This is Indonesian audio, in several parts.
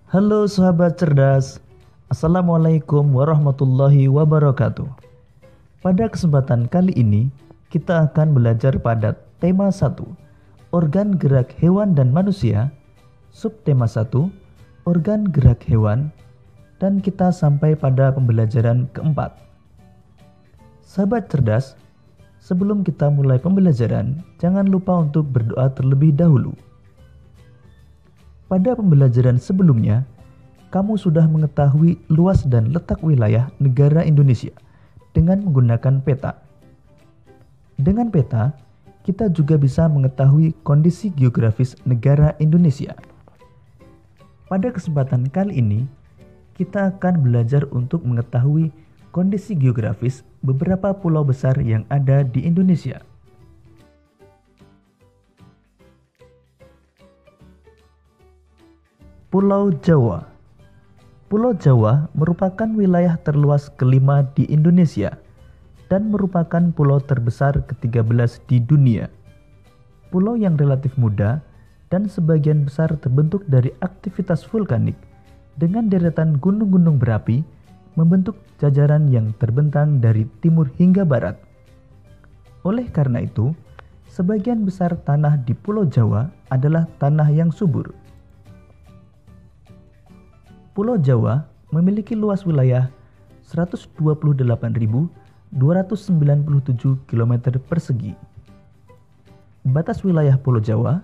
Halo sahabat cerdas, Assalamualaikum warahmatullahi wabarakatuh. Pada kesempatan kali ini, kita akan belajar pada tema 1, organ gerak hewan dan manusia, subtema 1, organ gerak hewan, dan kita sampai pada pembelajaran keempat. Sahabat cerdas, sebelum kita mulai pembelajaran, jangan lupa untuk berdoa terlebih dahulu. Pada pembelajaran sebelumnya, kamu sudah mengetahui luas dan letak wilayah negara Indonesia dengan menggunakan peta. Dengan peta, kita juga bisa mengetahui kondisi geografis negara Indonesia. Pada kesempatan kali ini, kita akan belajar untuk mengetahui kondisi geografis beberapa pulau besar yang ada di Indonesia. Pulau Jawa. Pulau Jawa merupakan wilayah terluas kelima di Indonesia dan merupakan pulau terbesar ke-13 di dunia. Pulau yang relatif muda dan sebagian besar terbentuk dari aktivitas vulkanik dengan deretan gunung-gunung berapi membentuk jajaran yang terbentang dari timur hingga barat. Oleh karena itu, sebagian besar tanah di Pulau Jawa adalah tanah yang subur. Pulau Jawa memiliki luas wilayah 128.297 km persegi. Batas wilayah Pulau Jawa,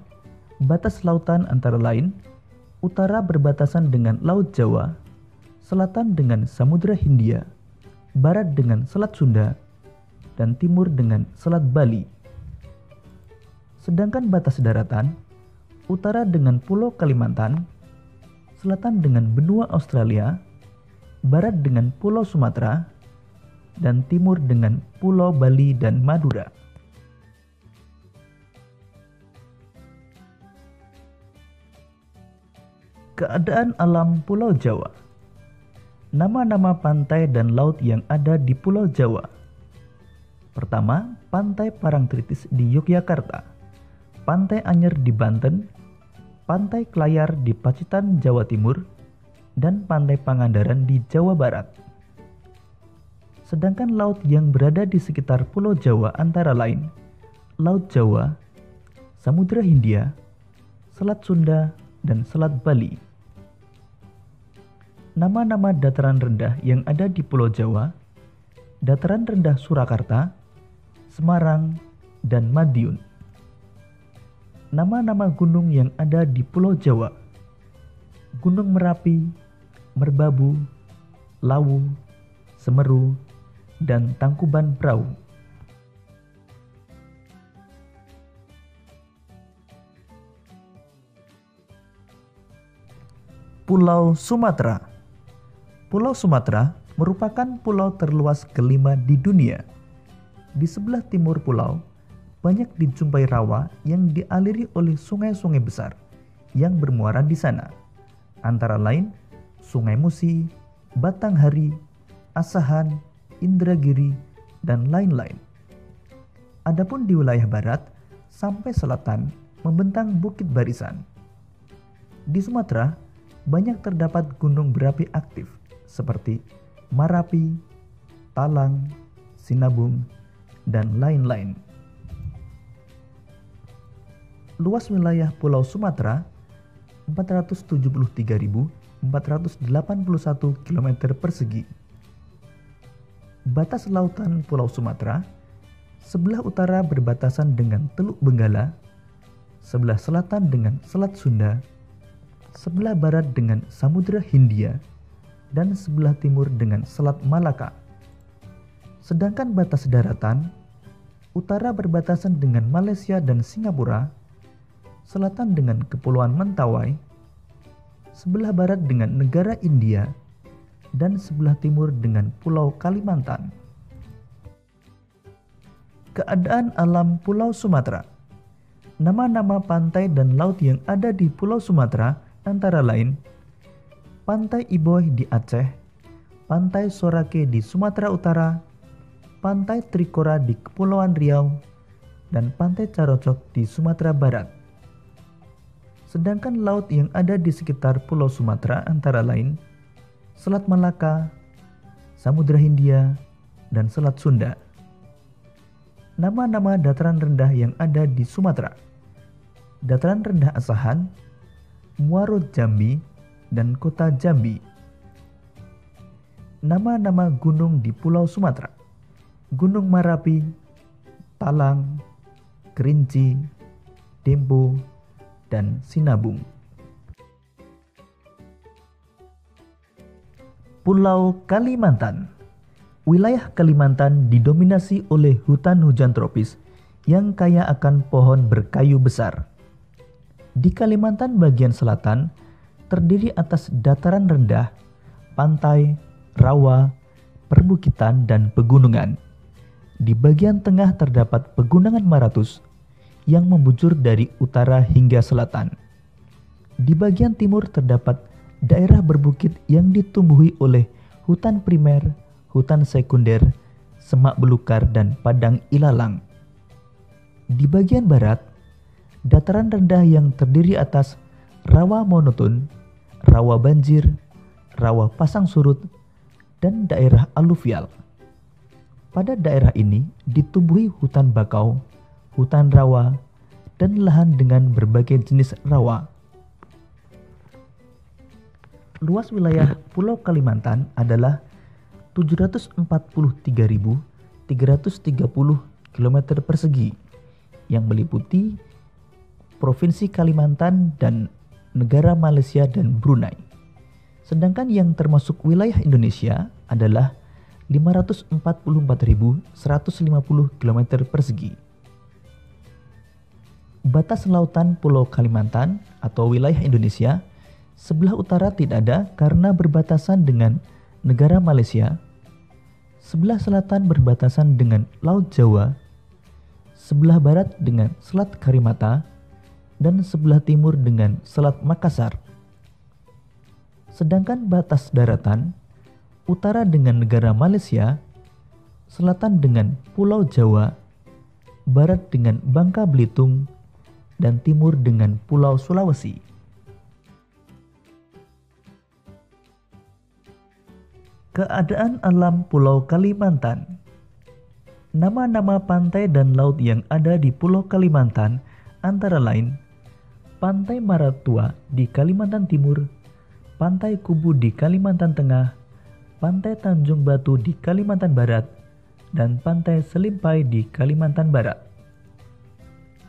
batas lautan antara lain, utara berbatasan dengan Laut Jawa, selatan dengan Samudra Hindia, barat dengan Selat Sunda, dan timur dengan Selat Bali. Sedangkan batas daratan, utara dengan Pulau Kalimantan, selatan dengan benua Australia, barat dengan Pulau Sumatera, dan timur dengan Pulau Bali dan Madura. Keadaan alam Pulau Jawa. Nama-nama pantai dan laut yang ada di Pulau Jawa. Pertama, Pantai Parangtritis di Yogyakarta, Pantai Anyer di Banten, Pantai Klayar di Pacitan, Jawa Timur, dan Pantai Pangandaran di Jawa Barat. Sedangkan laut yang berada di sekitar Pulau Jawa antara lain Laut Jawa, Samudra Hindia, Selat Sunda, dan Selat Bali. Nama-nama dataran rendah yang ada di Pulau Jawa: Dataran Rendah Surakarta, Semarang, dan Madiun. Nama-nama gunung yang ada di Pulau Jawa: Gunung Merapi, Merbabu, Lawu, Semeru, dan Tangkuban Perahu. Pulau Sumatera. Pulau Sumatera merupakan pulau terluas kelima di dunia. Di sebelah timur pulau, banyak dijumpai rawa yang dialiri oleh sungai-sungai besar yang bermuara di sana, antara lain Sungai Musi, Batanghari, Asahan, Indragiri, dan lain-lain. Adapun di wilayah barat sampai selatan membentang Bukit Barisan. Di Sumatera banyak terdapat gunung berapi aktif seperti Marapi, Talang, Sinabung, dan lain-lain. Luas wilayah Pulau Sumatera 473.481 km persegi. Batas lautan Pulau Sumatera, sebelah utara berbatasan dengan Teluk Benggala, sebelah selatan dengan Selat Sunda, sebelah barat dengan Samudra Hindia, dan sebelah timur dengan Selat Malaka. Sedangkan batas daratan, utara berbatasan dengan Malaysia dan Singapura, selatan dengan Kepulauan Mentawai, sebelah barat dengan negara India, dan sebelah timur dengan Pulau Kalimantan. Keadaan alam Pulau Sumatera. Nama-nama pantai dan laut yang ada di Pulau Sumatera antara lain Pantai Iboh di Aceh, Pantai Sorake di Sumatera Utara, Pantai Trikora di Kepulauan Riau, dan Pantai Carocok di Sumatera Barat. Sedangkan laut yang ada di sekitar Pulau Sumatera antara lain Selat Malaka, Samudra Hindia, dan Selat Sunda. Nama-nama dataran rendah yang ada di Sumatera: Dataran Rendah Asahan, Muaro Jambi, dan Kota Jambi. Nama-nama gunung di Pulau Sumatera: Gunung Marapi, Talang, Kerinci, Dempo, dan Sinabung. Pulau Kalimantan. Wilayah Kalimantan didominasi oleh hutan hujan tropis yang kaya akan pohon berkayu besar. Di Kalimantan bagian selatan terdiri atas dataran rendah, pantai, rawa, perbukitan, dan pegunungan. Di bagian tengah terdapat Pegunungan Maratus yang membujur dari utara hingga selatan. Di bagian timur terdapat daerah berbukit yang ditumbuhi oleh hutan primer, hutan sekunder, semak belukar, dan padang ilalang. Di bagian barat, dataran rendah yang terdiri atas rawa monoton, rawa banjir, rawa pasang surut, dan daerah aluvial. Pada daerah ini ditumbuhi hutan bakau, hutan rawa, dan lahan dengan berbagai jenis rawa. Luas wilayah Pulau Kalimantan adalah 743.330 km persegi yang meliputi Provinsi Kalimantan dan negara Malaysia dan Brunei. Sedangkan yang termasuk wilayah Indonesia adalah 544.150 km persegi. Batas lautan Pulau Kalimantan atau wilayah Indonesia sebelah utara tidak ada karena berbatasan dengan negara Malaysia, sebelah selatan berbatasan dengan Laut Jawa, sebelah barat dengan Selat Karimata, dan sebelah timur dengan Selat Makassar. Sedangkan batas daratan, utara dengan negara Malaysia, selatan dengan Pulau Jawa, barat dengan Bangka Belitung, dan timur dengan Pulau Sulawesi. Keadaan alam Pulau Kalimantan. Nama-nama pantai dan laut yang ada di Pulau Kalimantan antara lain Pantai Maratua di Kalimantan Timur, Pantai Kubu di Kalimantan Tengah, Pantai Tanjung Batu di Kalimantan Barat, dan Pantai Selimpai di Kalimantan Barat.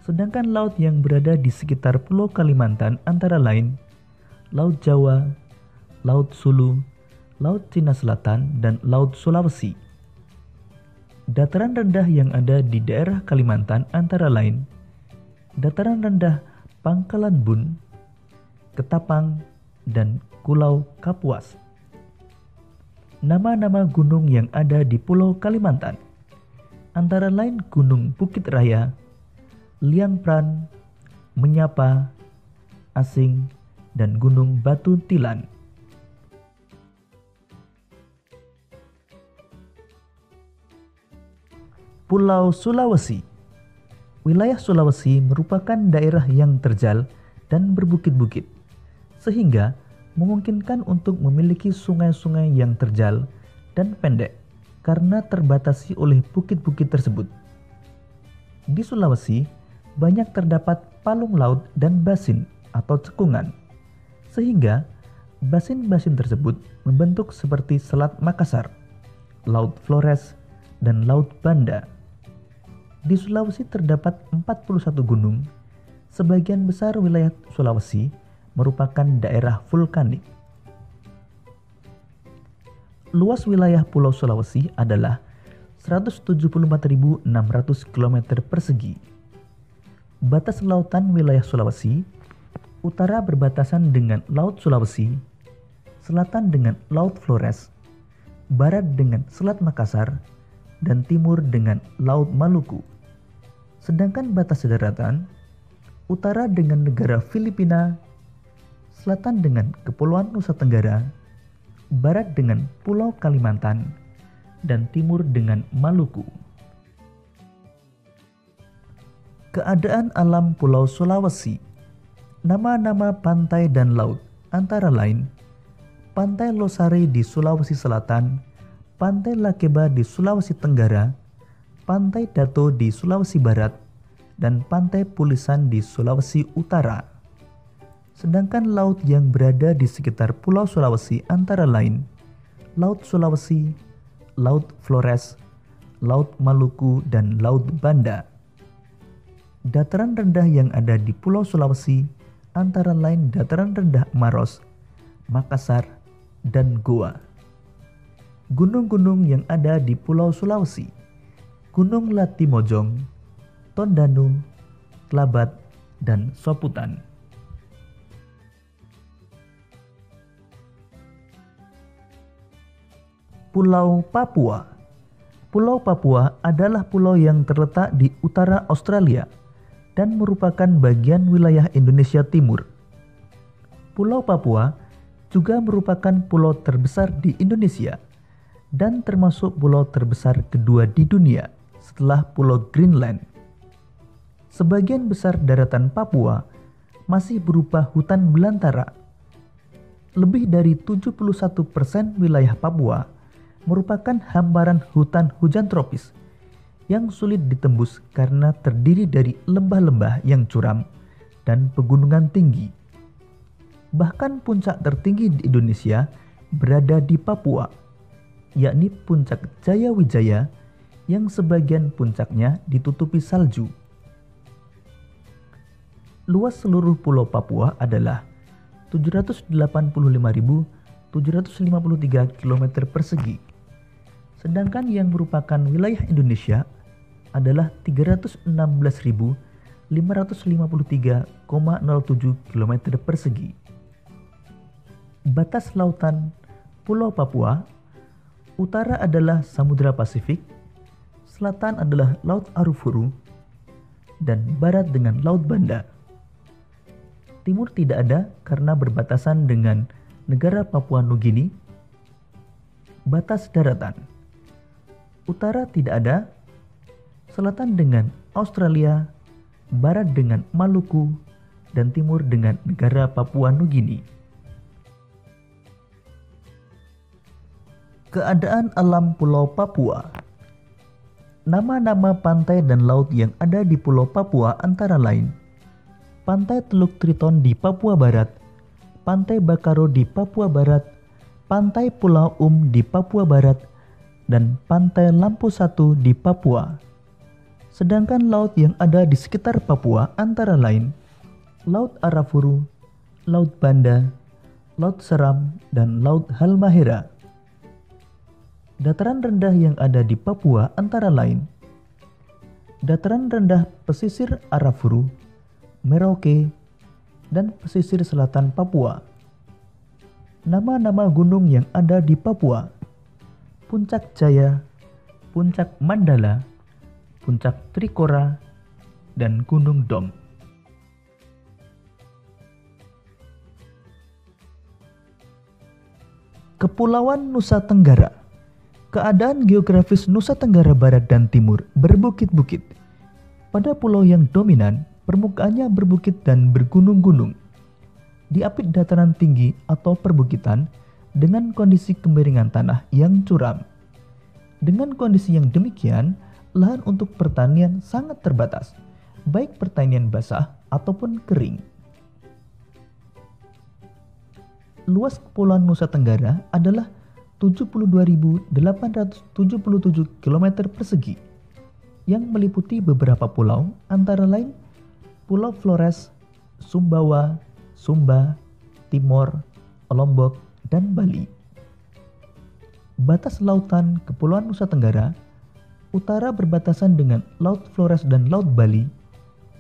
Sedangkan laut yang berada di sekitar Pulau Kalimantan antara lain Laut Jawa, Laut Sulu, Laut Cina Selatan, dan Laut Sulawesi. Dataran rendah yang ada di daerah Kalimantan antara lain Dataran rendah Pangkalan Bun, Ketapang, dan Pulau Kapuas. Nama-nama gunung yang ada di Pulau Kalimantan antara lain Gunung Bukit Raya, Liang Pran, Menyapa, Asing, dan Gunung Batu Tilan. Pulau Sulawesi. Wilayah Sulawesi merupakan daerah yang terjal dan berbukit-bukit, sehingga memungkinkan untuk memiliki sungai-sungai yang terjal dan pendek karena terbatasi oleh bukit-bukit tersebut. Di Sulawesi, banyak terdapat palung laut dan basin atau cekungan, sehingga basin-basin tersebut membentuk seperti Selat Makassar, Laut Flores, dan Laut Banda. Di Sulawesi terdapat 41 gunung. Sebagian besar wilayah Sulawesi merupakan daerah vulkanik. Luas wilayah Pulau Sulawesi adalah 174.600 km persegi. Batas lautan wilayah Sulawesi, utara berbatasan dengan Laut Sulawesi, selatan dengan Laut Flores, barat dengan Selat Makassar, dan timur dengan Laut Maluku. Sedangkan batas daratan, utara dengan negara Filipina, selatan dengan Kepulauan Nusa Tenggara, barat dengan Pulau Kalimantan, dan timur dengan Maluku. Keadaan alam Pulau Sulawesi. Nama-nama pantai dan laut antara lain Pantai Losari di Sulawesi Selatan, Pantai Lakeba di Sulawesi Tenggara, Pantai Dato di Sulawesi Barat, dan Pantai Pulisan di Sulawesi Utara. Sedangkan laut yang berada di sekitar Pulau Sulawesi antara lain Laut Sulawesi, Laut Flores, Laut Maluku, dan Laut Banda. Dataran rendah yang ada di Pulau Sulawesi antara lain dataran rendah Maros, Makassar, dan Goa. Gunung-gunung yang ada di Pulau Sulawesi: Gunung Latimojong, Tondano, Klabat, dan Soputan. Pulau Papua. Pulau Papua adalah pulau yang terletak di utara Australia dan merupakan bagian wilayah Indonesia Timur. Pulau Papua juga merupakan pulau terbesar di Indonesia dan termasuk pulau terbesar kedua di dunia setelah Pulau Greenland. Sebagian besar daratan Papua masih berupa hutan belantara. Lebih dari 71% wilayah Papua merupakan hamparan hutan hujan tropis yang sulit ditembus karena terdiri dari lembah-lembah yang curam dan pegunungan tinggi. Bahkan puncak tertinggi di Indonesia berada di Papua, yakni Puncak Jayawijaya yang sebagian puncaknya ditutupi salju. Luas seluruh Pulau Papua adalah 785.753 km persegi. Sedangkan yang merupakan wilayah Indonesia adalah 316.553,07 km persegi. Batas lautan Pulau Papua: utara adalah Samudra Pasifik, selatan adalah Laut Arafuru, dan barat dengan Laut Banda. Timur tidak ada karena berbatasan dengan negara Papua Nugini. Batas daratan: utara tidak ada, selatan dengan Australia, barat dengan Maluku, dan timur dengan negara Papua Nugini. Keadaan alam Pulau Papua. Nama-nama pantai dan laut yang ada di Pulau Papua antara lain Pantai Teluk Triton di Papua Barat, Pantai Bakaro di Papua Barat, Pantai Pulau di Papua Barat, dan Pantai Lampu Satu di Papua. Sedangkan laut yang ada di sekitar Papua antara lain Laut Arafuru, Laut Banda, Laut Seram, dan Laut Halmahera. Dataran rendah yang ada di Papua antara lain dataran rendah pesisir Arafuru, Merauke, dan pesisir selatan Papua. Nama-nama gunung yang ada di Papua: Puncak Jaya, Puncak Mandala, Puncak Trikora, dan Gunung Dom. Kepulauan Nusa Tenggara. Keadaan geografis Nusa Tenggara Barat dan Timur berbukit-bukit. Pada pulau yang dominan, permukaannya berbukit dan bergunung-gunung. Diapit dataran tinggi atau perbukitan dengan kondisi kemiringan tanah yang curam. Dengan kondisi yang demikian, lahan untuk pertanian sangat terbatas, baik pertanian basah ataupun kering. Luas Kepulauan Nusa Tenggara adalah 72.877 km persegi yang meliputi beberapa pulau antara lain Pulau Flores, Sumbawa, Sumba, Timor, Lombok, dan Bali. Batas lautan Kepulauan Nusa Tenggara: utara berbatasan dengan Laut Flores dan Laut Bali,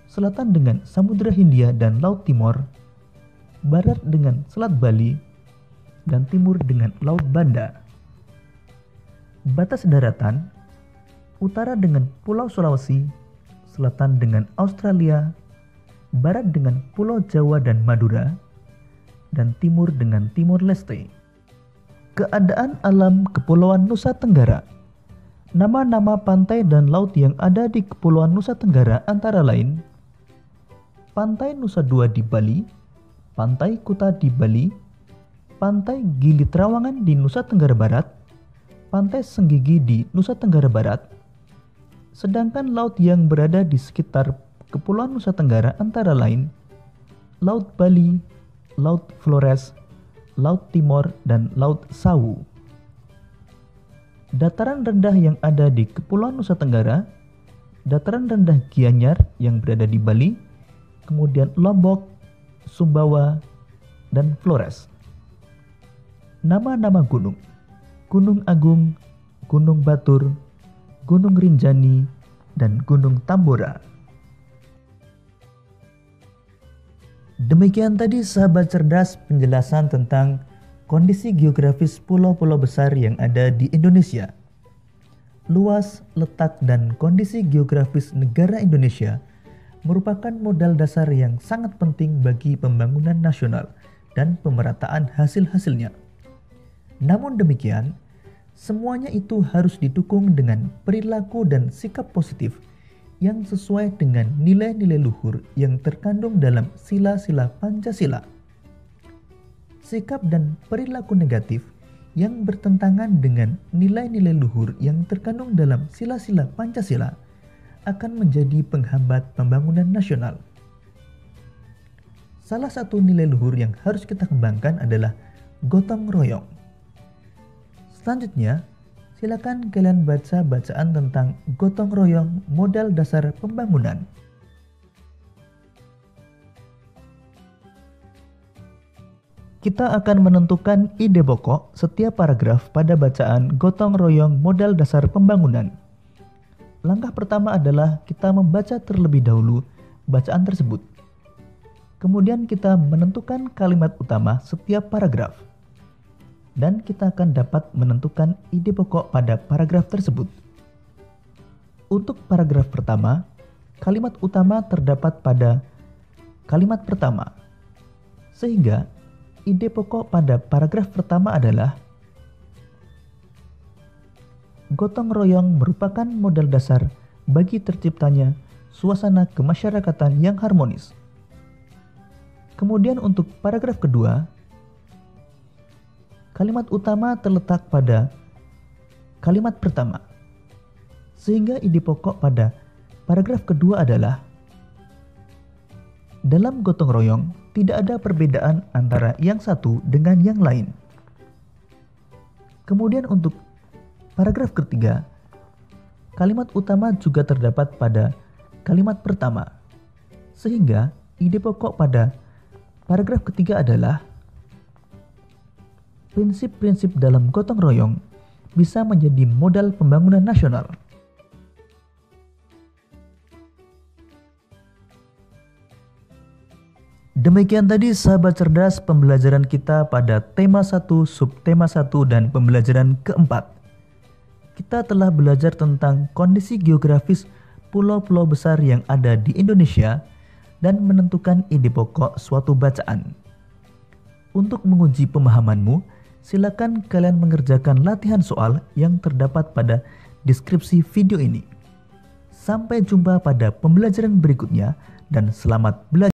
selatan dengan Samudra Hindia dan Laut Timor, barat dengan Selat Bali, dan timur dengan Laut Banda. Batas daratan: utara dengan Pulau Sulawesi, selatan dengan Australia, barat dengan Pulau Jawa dan Madura, dan timur dengan Timor Leste. Keadaan alam Kepulauan Nusa Tenggara. Nama-nama pantai dan laut yang ada di Kepulauan Nusa Tenggara antara lain Pantai Nusa Dua di Bali, Pantai Kuta di Bali, Pantai Gili Trawangan di Nusa Tenggara Barat, Pantai Senggigi di Nusa Tenggara Barat. Sedangkan laut yang berada di sekitar Kepulauan Nusa Tenggara antara lain Laut Bali, Laut Flores, Laut Timor, dan Laut Sawu. Dataran rendah yang ada di Kepulauan Nusa Tenggara, dataran rendah Gianyar yang berada di Bali, kemudian Lombok, Sumbawa, dan Flores. Nama-nama gunung: Gunung Agung, Gunung Batur, Gunung Rinjani, dan Gunung Tambora. Demikian tadi sahabat cerdas penjelasan tentang kondisi geografis pulau-pulau besar yang ada di Indonesia. Luas, letak, dan kondisi geografis negara Indonesia merupakan modal dasar yang sangat penting bagi pembangunan nasional dan pemerataan hasil-hasilnya. Namun demikian, semuanya itu harus didukung dengan perilaku dan sikap positif yang sesuai dengan nilai-nilai luhur yang terkandung dalam sila-sila Pancasila. Sikap dan perilaku negatif yang bertentangan dengan nilai-nilai luhur yang terkandung dalam sila-sila Pancasila akan menjadi penghambat pembangunan nasional. Salah satu nilai luhur yang harus kita kembangkan adalah gotong royong. Selanjutnya, silakan kalian baca bacaan tentang gotong royong modal dasar pembangunan. Kita akan menentukan ide pokok setiap paragraf pada bacaan gotong royong modal dasar pembangunan. Langkah pertama adalah kita membaca terlebih dahulu bacaan tersebut. Kemudian kita menentukan kalimat utama setiap paragraf. Dan kita akan dapat menentukan ide pokok pada paragraf tersebut. Untuk paragraf pertama, kalimat utama terdapat pada kalimat pertama. Sehingga ide pokok pada paragraf pertama adalah gotong royong merupakan modal dasar bagi terciptanya suasana kemasyarakatan yang harmonis. Kemudian untuk paragraf kedua, kalimat utama terletak pada kalimat pertama. Sehingga ide pokok pada paragraf kedua adalah dalam gotong royong tidak ada perbedaan antara yang satu dengan yang lain. Kemudian untuk paragraf ketiga, kalimat utama juga terdapat pada kalimat pertama. Sehingga ide pokok pada paragraf ketiga adalah prinsip-prinsip dalam gotong royong bisa menjadi modal pembangunan nasional. Demikian tadi sahabat cerdas pembelajaran kita pada tema 1, subtema 1, dan pembelajaran keempat. Kita telah belajar tentang kondisi geografis pulau-pulau besar yang ada di Indonesia dan menentukan ide pokok suatu bacaan. Untuk menguji pemahamanmu, silakan kalian mengerjakan latihan soal yang terdapat pada deskripsi video ini. Sampai jumpa pada pembelajaran berikutnya dan selamat belajar.